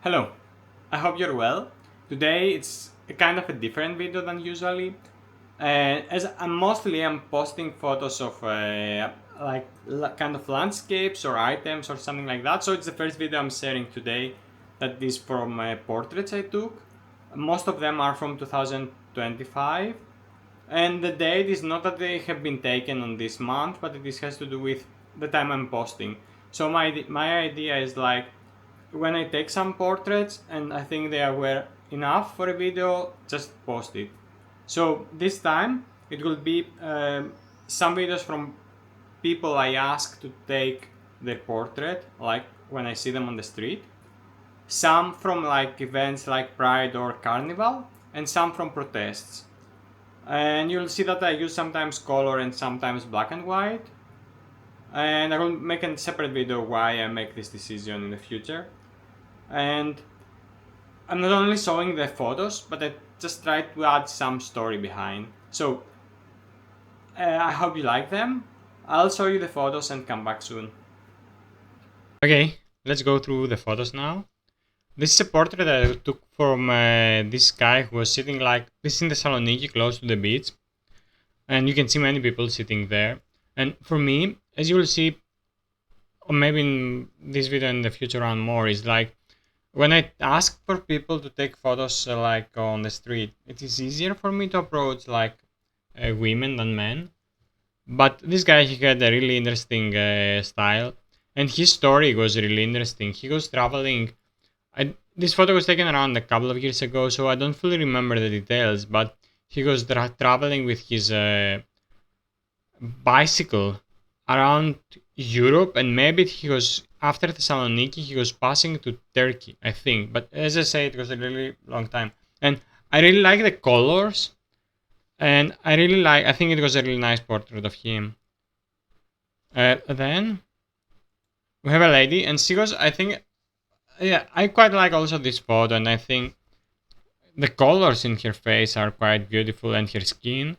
Hello, I hope you're well. Today it's a kind of a different video than usually. As I'm posting photos of kind of landscapes or items or something like that. So it's the first video I'm sharing today that is from portraits I took. Most of them are from 2025. And the date is not that they have been taken on this month, but it has to do with the time I'm posting. So my idea is like when I take some portraits and I think they were enough for a video, just post it. So this time it will be some videos from people I ask to take their portrait, like when I see them on the street. Some from like events like Pride or Carnival, and some from protests. And you'll see that I use sometimes color and sometimes black and white. And I will make a separate video why I make this decision in the future. And I'm not only showing the photos, but I just try to add some story behind. So I hope you like them. I'll show you the photos and come back soon. Okay, let's go through the photos now. This is a portrait that I took from this guy who was sitting like this in the Thessaloniki, close to the beach. And you can see many people sitting there. And for me, as you will see, or maybe in this video in the future on more, is like when I ask for people to take photos like on the street, it is easier for me to approach like women than men. But this guy, he had a really interesting style, and his story was really interesting. He was traveling. This photo was taken around a couple of years ago, so I don't fully remember the details. But he was traveling with his bicycle around Europe, and maybe he was after Thessaloniki, he was passing to Turkey, I think. But as I say, it was a really long time, and I really like the colors, and I think it was a really nice portrait of him. Then we have a lady, and she was, I think, yeah, I quite like also this photo, and I think the colors in her face are quite beautiful, and her skin.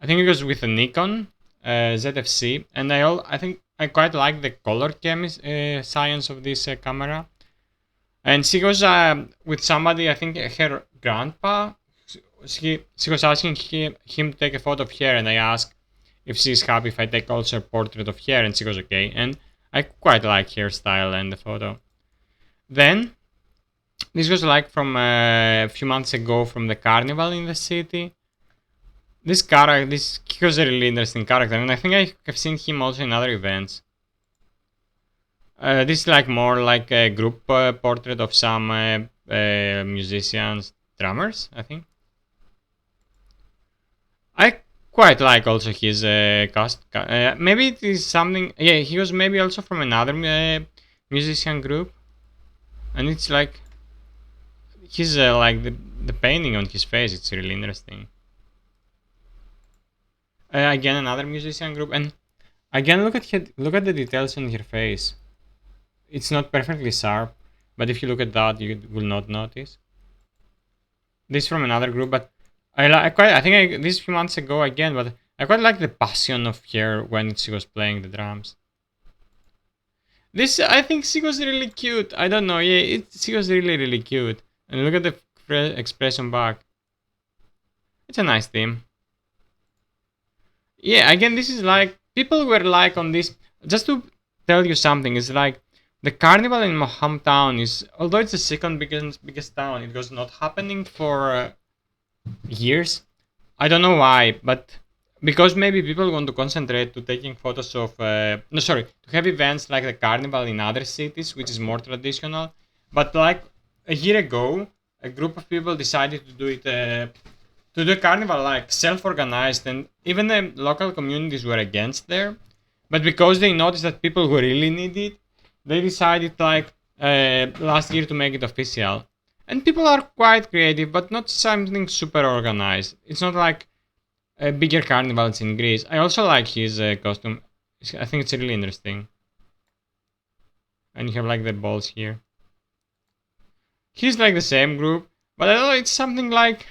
I think it was with a Nikon ZFC, and I think I quite like the color science of this camera. And she was with somebody, I think her grandpa. She was asking him to take a photo of her, and I asked if she's happy if I take also a portrait of her, and she goes okay. And I quite like her style and the photo. Then this was like from a few months ago from the carnival in the city. This he was a really interesting character, and I think I have seen him also in other events. This is like more like a group portrait of some musicians, drummers, I think. I quite like also his cast. Maybe it is something. Yeah, he was maybe also from another musician group, and it's like he's like the painting on his face. It's really interesting. Again, another musician group, and again, look at the details on her face. It's not perfectly sharp, but if you look at that, you will not notice. This from another group, but I think this few months ago again, but I quite like the passion of her when she was playing the drums. This I think she was really cute. I don't know, yeah, she was really cute. And look at the expression back. It's a nice theme. Yeah, again, this is like people were like on this. Just to tell you something, it's like the carnival in my hometown is, although it's the second biggest town, it was not happening for years. I don't know why, but because maybe people want to concentrate to taking photos of no, sorry, to have events like the carnival in other cities, which is more traditional. But like a year ago, a group of people decided to do it. To do carnival like self-organized, and even the local communities were against there, but because they noticed that people who really need it, they decided like last year to make it official. And people are quite creative, but not something super organized. It's not like bigger carnivals in Greece. I also like his costume. I think it's really interesting. And you have like the balls here. He's like the same group, but I don't know, it's something like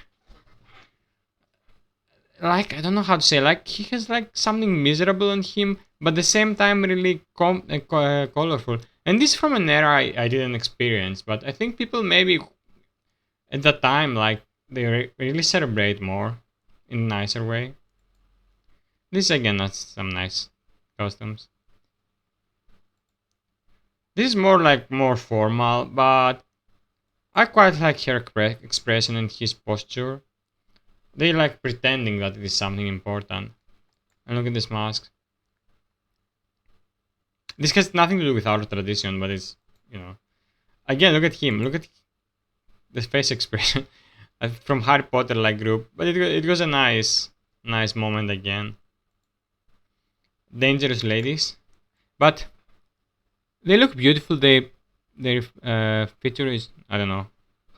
I don't know how to say, like he has like something miserable on him, but at the same time really colorful. And this from an era I didn't experience, but I think people maybe at that time like they really celebrate more in a nicer way. This again, that's some nice costumes. This is more like more formal, but I quite like her expression and his posture. They like pretending that it is something important. And look at this mask. This has nothing to do with our tradition, but it's, you know. Again, look at him. Look at the face expression from Harry Potter like group. But it was a nice moment again. Dangerous ladies. But they look beautiful. Their feature is, I don't know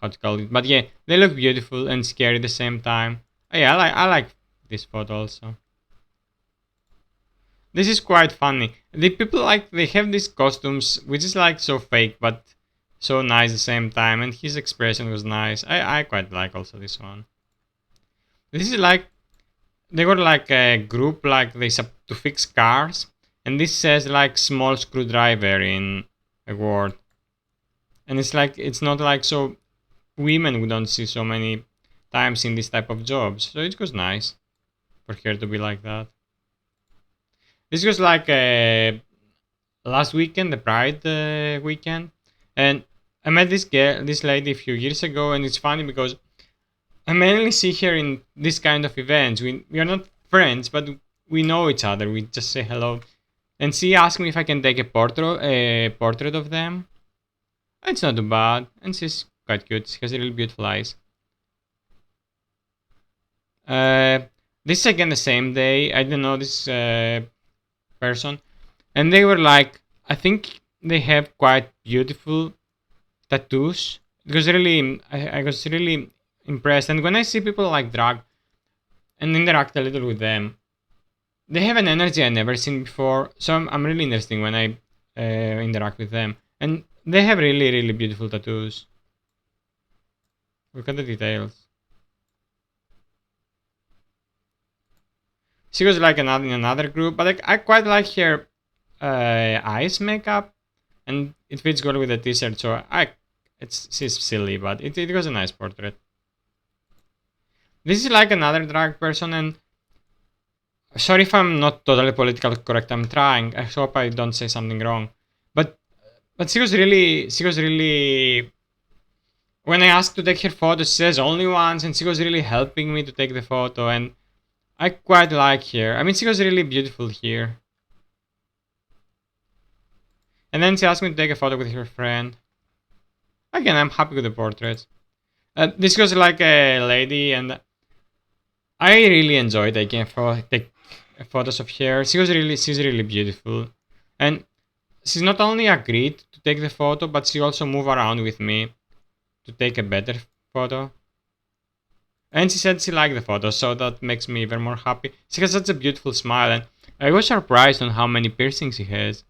how to call it, but yeah, they look beautiful and scary at the same time. Yeah, I like this photo also. This is quite funny. The people like they have these costumes which is like so fake but so nice at the same time, and his expression was nice. I quite like also this one. This is like they got like a group like they to fix cars, and this says like small screwdriver in a word, and it's like it's not like so women we don't see so many times in this type of jobs, so it was nice for her to be like that. This was like last weekend, the Pride weekend, and I met this lady a few years ago, and it's funny because I mainly see her in this kind of events. We are not friends, but we know each other. We just say hello, and she asked me if I can take a portrait of them. It's not too bad, and she's quite cute. She has really beautiful eyes. Uh, this is again the same day. I don't know this person, and they were like, I think they have quite beautiful tattoos. Because really, I was really impressed. And when I see people like drag and interact a little with them, they have an energy I never seen before. So I'm really interested when I interact with them, and they have really beautiful tattoos. Look at the details. She was like in another group, but I quite like her eyes makeup, and it fits good with the t-shirt. So she's silly, but it was a nice portrait. This is like another drag person, and sorry if I'm not totally political correct. I'm trying. I hope I don't say something wrong. But she was really. When I asked to take her photo, she says only once, and she was really helping me to take the photo, and I quite like her. I mean, she was really beautiful here. And then she asked me to take a photo with her friend. Again, I'm happy with the portrait. This was like a lady, and I really enjoyed taking take photos of her. She's really beautiful, and she's not only agreed to take the photo, but she also moved around with me to take a better photo. And she said she liked the photo, so that makes me even more happy. She has such a beautiful smile, and I was surprised on how many piercings she has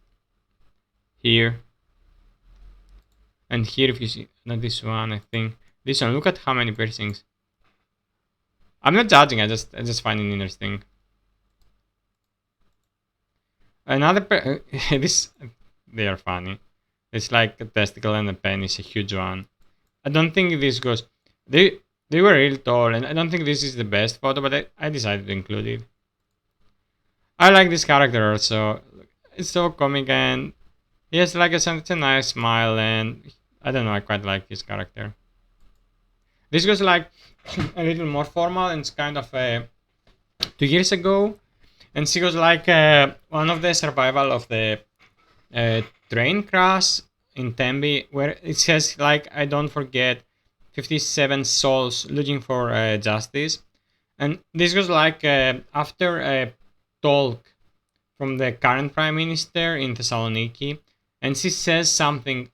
here and here. If you see, not this one, I think this one. Look at how many piercings. I'm not judging. I just find it interesting. Another this they are funny. It's like a testicle and a penis, a huge one. I don't think this goes. They were real tall, and I don't think this is the best photo, but I decided to include it. I like this character also. It's so comic, and he has like such a nice smile, and I don't know. I quite like his character. This was like a little more formal, and it's kind of 2 years ago, and she was like one of the survival of the train crash in Tembi, where it says like I don't forget 57 souls looking for justice, and this was like after a talk from the current prime minister in Thessaloniki, and she says something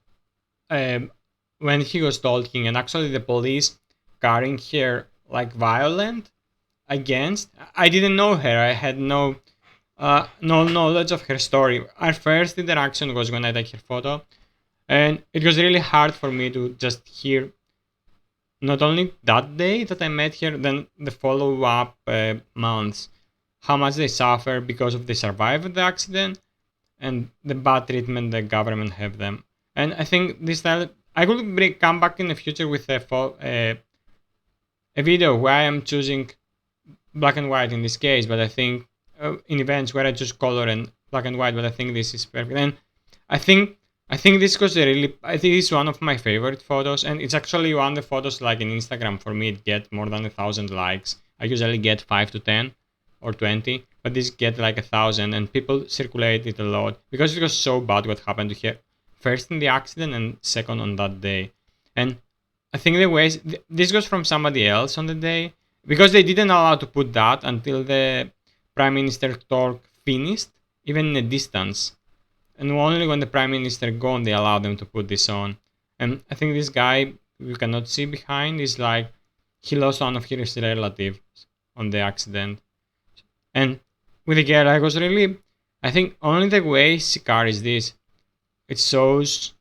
um, when he was talking, and actually the police carrying her like violent against. I didn't know her. I had no knowledge of her story. Our first interaction was when I took her photo, and it was really hard for me to just hear not only that day that I met her, then the follow up months, how much they suffer because of they survived the accident, and the bad treatment the government have them. And I think this style, I could come back in the future with a video where I am choosing black and white in this case, but I think in events where I choose color and black and white, but I think this is perfect. And I think this was I think it's one of my favorite photos, and it's actually one of the photos like in Instagram for me it get more than 1,000 likes. I usually get 5 to 10 or 20, but this get like 1,000, and people circulate it a lot because it was so bad what happened to her. First in the accident and second on that day, and I think the ways this goes from somebody else on the day because they didn't allow to put that until the prime minister talk finished, even in a distance. And only when the prime minister gone, they allowed them to put this on. And I think this guy you cannot see behind is like he lost one of his relatives on the accident. And with the girl, I was really, I think only the way she carries this, it shows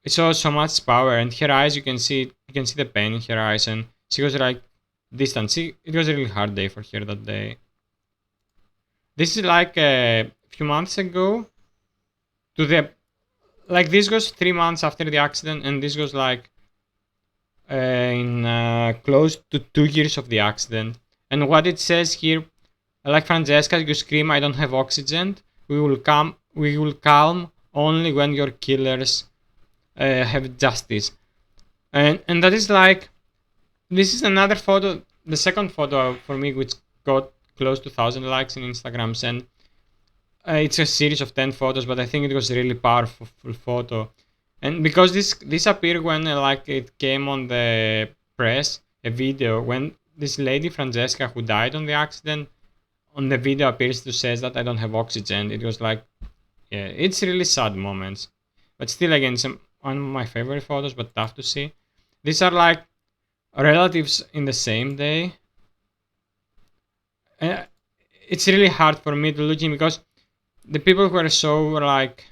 so much power, and her eyes you can see the pain in her eyes, and she was like distant. It was a really hard day for her that day. This is like a few months ago to the like this was 3 months after the accident, and this was like in close to 2 years of the accident. And what it says here, like Francesca, you scream, "I don't have oxygen. We will calm only when your killers have justice." And that is like this is another photo, the second photo for me which got close to 1,000 likes in Instagrams, and it's a series of 10 photos, but I think it was a really powerful photo. And because this appeared when like it came on the press, a video when this lady Francesca who died on the accident on the video appears to says that I don't have oxygen. It was like, yeah, it's really sad moments, but still again one of my favorite photos, but tough to see. These are like relatives in the same day. It's really hard for me to look in because the people who are so like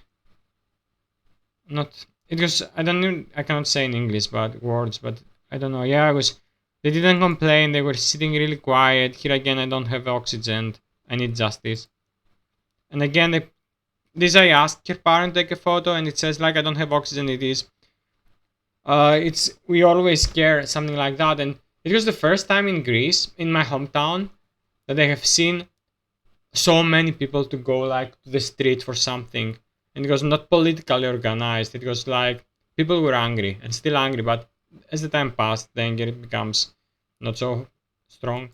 not it was I don't know I cannot say in English but words, but I don't know. Yeah, it was they didn't complain, they were sitting really quiet. Here again, I don't have oxygen, I need justice. And again this I asked her parent to take a photo, and it says like I don't have oxygen. It is it's we always care something like that. And it was the first time in Greece, in my hometown, that I have seen so many people to go like to the street for something, and it was not politically organized. It was like people were angry and still angry, but as the time passed the anger becomes not so strong.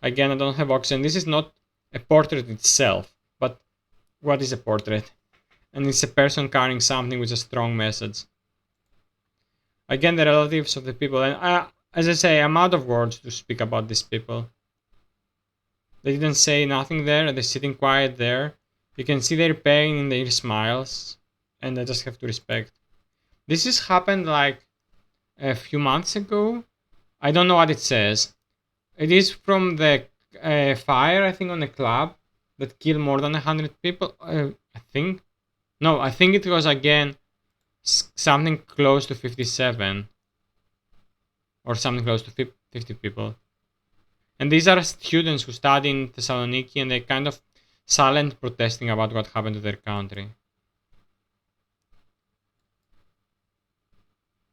Again, I don't have oxygen. This is not a portrait itself, but what is a portrait? And it's a person carrying something with a strong message. Again, the relatives of the people, and as I say, I'm out of words to speak about these people. They didn't say nothing there, they're sitting quiet there. You can see their pain in their smiles, and I just have to respect. This has happened like a few months ago. I don't know what it says. It is from the fire, I think, on a club that killed more than 100 people. I think. No, I think it was again something close to 57 or something close to 50 people. And these are students who study in Thessaloniki, and they're kind of silent protesting about what happened to their country.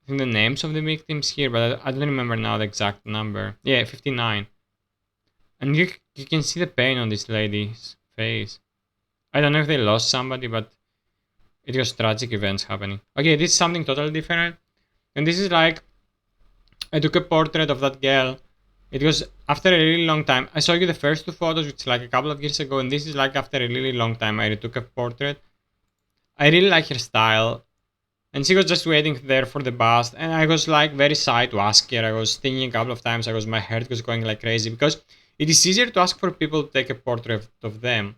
I think the names of the victims here, but I don't remember now the exact number. Yeah, 59. And you can see the pain on this lady's face. I don't know if they lost somebody, but it was tragic events happening. Okay, this is something totally different. And this is like, I took a portrait of that girl. It was after a really long time. I saw you the first two photos, which is like a couple of years ago, and this is like after a really long time I took a portrait. I really like her style. And she was just waiting there for the bus, and I was like very shy to ask her. I was thinking a couple of times, my heart was going like crazy, because it is easier to ask for people to take a portrait of them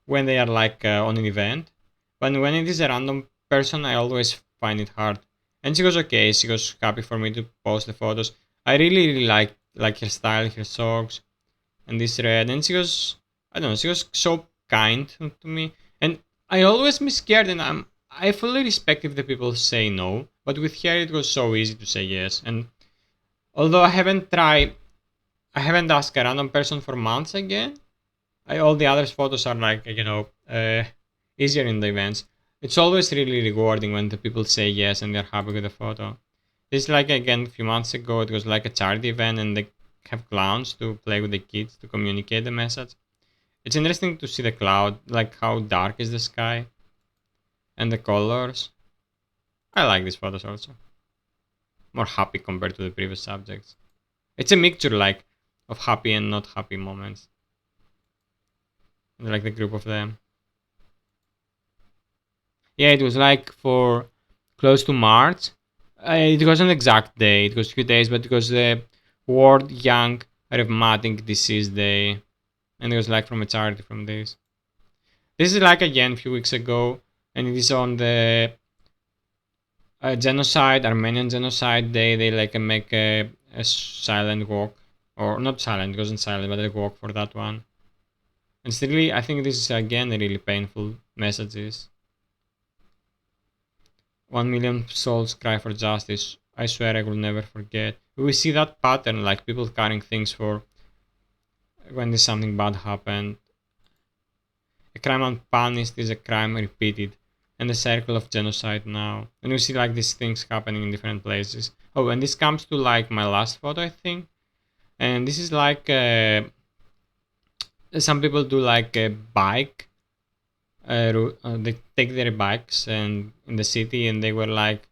when they are like on an event. But when it is a random person, I always find it hard. And she was okay. She was happy for me to post the photos. I really like her style, her socks, and this red. And she was, I don't know, she was so kind to me. And I always be scared, and I fully respect if the people say no. But with her, it was so easy to say yes. And although I haven't asked a random person for months again. All the other photos are like, easier in the events. It's always really rewarding when the people say yes and they're happy with the photo. This like again a few months ago, it was like a charity event and they have clowns to play with the kids to communicate the message. It's interesting to see the cloud, like how dark is the sky and the colors. I like these photos also. More happy compared to the previous subjects. It's a mixture like of happy and not happy moments. Like the group of them. Yeah, it was like for close to March. It wasn't an exact day. It was a few days, but it was the World Young Rheumatic Disease Day, and it was like from a charity from this. This is like again a few weeks ago, and it is on the genocide, Armenian genocide day. They like make a silent walk, or not silent, it wasn't silent, but a walk for that one. And it's really, I think this is again a really painful messages. 1 million souls cry for justice. I swear I will never forget. We see that pattern, like people carrying things for when there's something bad happened. A crime unpunished is a crime repeated, and the circle of genocide now. And we see like these things happening in different places. Oh, and this comes to like my last photo, I think. And this is like some people do like a bike. They take their bikes and in the city, and they were like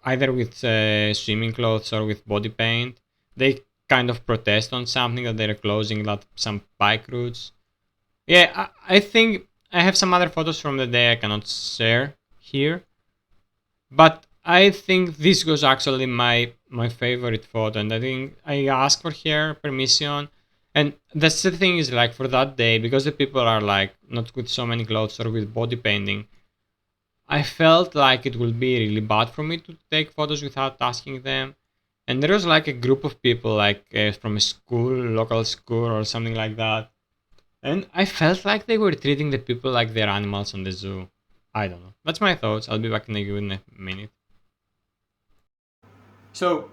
either with swimming clothes or with body paint. They kind of protest on something that they're closing some bike routes. Yeah, I think I have some other photos from the day I cannot share here, but I think this was actually my favorite photo, and I think I asked for her permission. And that's the thing is like for that day, because the people are like not with so many clothes or with body painting, I felt like it would be really bad for me to take photos without asking them. And there was like a group of people, like from a school, local school, or something like that. And I felt like they were treating the people like they're animals on the zoo. I don't know. That's my thoughts. I'll be back in a minute. So,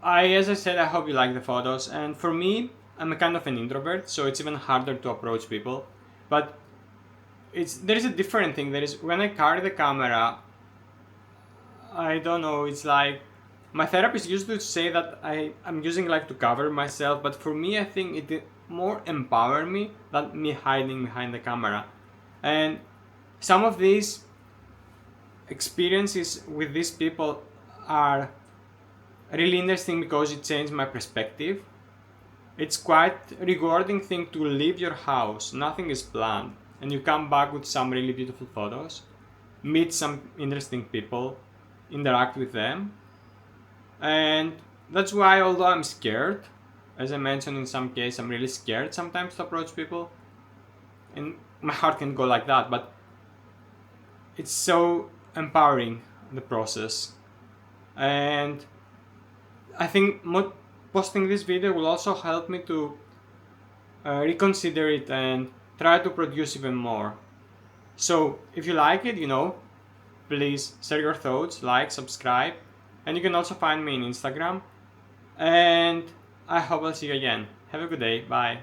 as I said, I hope you like the photos. And for me, I'm a kind of an introvert, so it's even harder to approach people. But there's a different thing. There is when I carry the camera, I don't know. It's like my therapist used to say that I'm using like to cover myself, but for me, I think it more empower me than me hiding behind the camera. And some of these experiences with these people are really interesting because it changed my perspective. It's quite rewarding thing to leave your house, nothing is planned, and you come back with some really beautiful photos, meet some interesting people, interact with them. And that's why, although I'm scared, as I mentioned in some case, I'm really scared sometimes to approach people, and my heart can go like that, but it's so empowering, the process. And I think posting this video will also help me to reconsider it and try to produce even more. So if you like it, please share your thoughts, like, subscribe, and you can also find me on Instagram. And I hope I'll see you again. Have a good day. Bye.